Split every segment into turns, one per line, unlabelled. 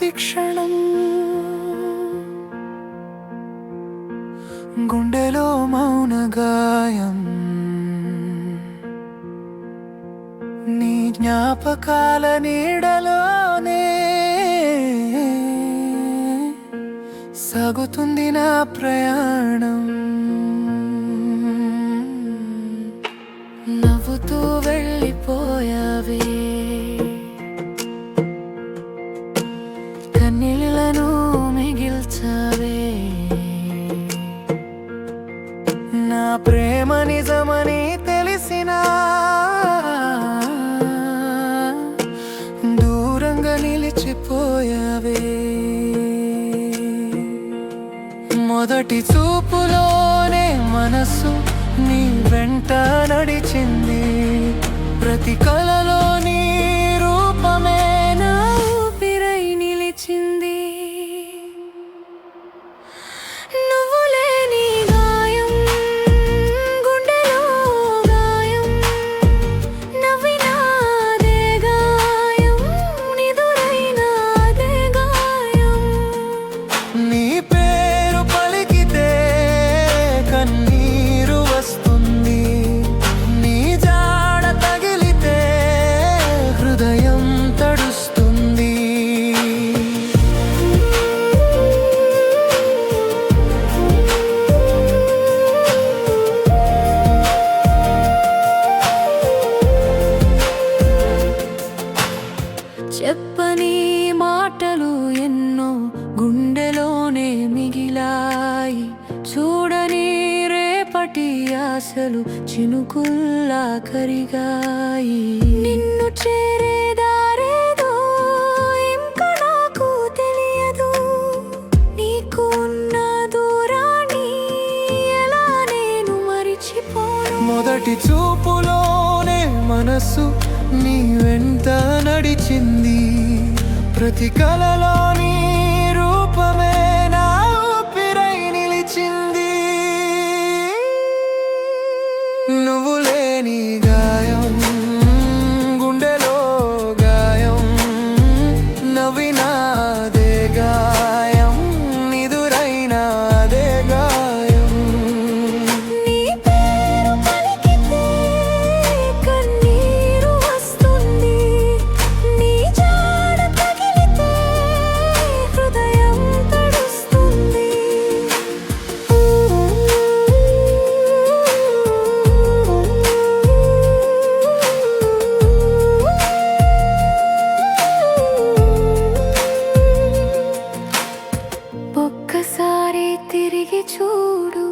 ప్రతి క్షణం గుండెలో మౌన గాయం, నీ జ్ఞాపకాల నీడలోనే సాగుతుంది నా ప్రయాణం. నవ్వుతూ వెళ్ళిపోయావే, కన్నీళ్లను మిగిల్చావే. నా ప్రేమ నిజమని తెలిసినా దూరంగా నిలిచిపోయావే. మొదటి చూపులోనే మనసు నీ వెంట నడిచింది, ప్రతి కలలో నీ రూపమే నా ఊపిరై నిలిచింది. నువ్వు లేని గాయం, గుండెలో గాయం, నవ్వినాదే గాయం, నిదురైనాదే గాయం. నీ పేరు పలికితే కన్నీరు వస్తుంది, నీ జాడ తగిలితే హృదయం తడుస్తుంది. చెప్పని మాటలు ఎన్నో గుండెలోనే మిగిలాయి, చూడని రేపటి ఆశలు చినుకుల్లా కరిగాయి. నిన్ను చేరే దారేదో ఇంకా నాకు తెలియదు, నీకు ఉన్న దూరాన్ని ఎలా నేను మరిచిపోను. మొదటి చూపులోనే మనసు నీ వెంట నడిచింది, ప్రతి కలలో నీ రూపమే నా ఊపిరై నిలిచింది. నువ్వు లేని గాయం, గుండెలో గాయం, నవ్వినాదే గాయం, నిదురైనాదే గాయం. నీ పేరు పలికితే కన్నీరు వస్తుంది, నీ జాడ తగిలితే హృదయం తడుస్తుంది. ఒక్కసారి తిరిగి చూడు,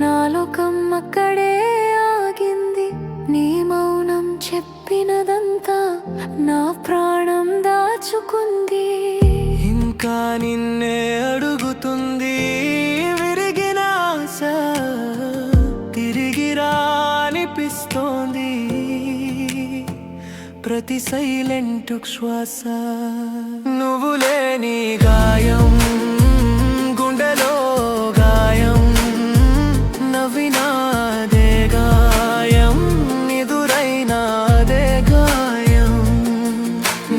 నా లోకం అక్కడే ఆగింది. నీ మౌనం చెప్పినదంతా నా ప్రాణం దాచుకుంది. ఇంకా నిన్నే అడుగుతుంది విరిగిన ఆశ, తిరిగి రానిపిస్తోంది ప్రతి సైలెంట్ శ్వాస. నువ్వు లేని గాయం, గుండెలో గాయం, నవ్వినాదే గాయం, నిదురైనాదే గాయం.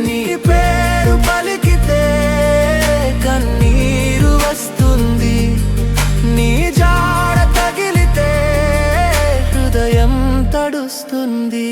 నీ పేరు పలికితే కన్నీరు వస్తుంది, నీ జాడ తగిలితే హృదయం తడుస్తుంది.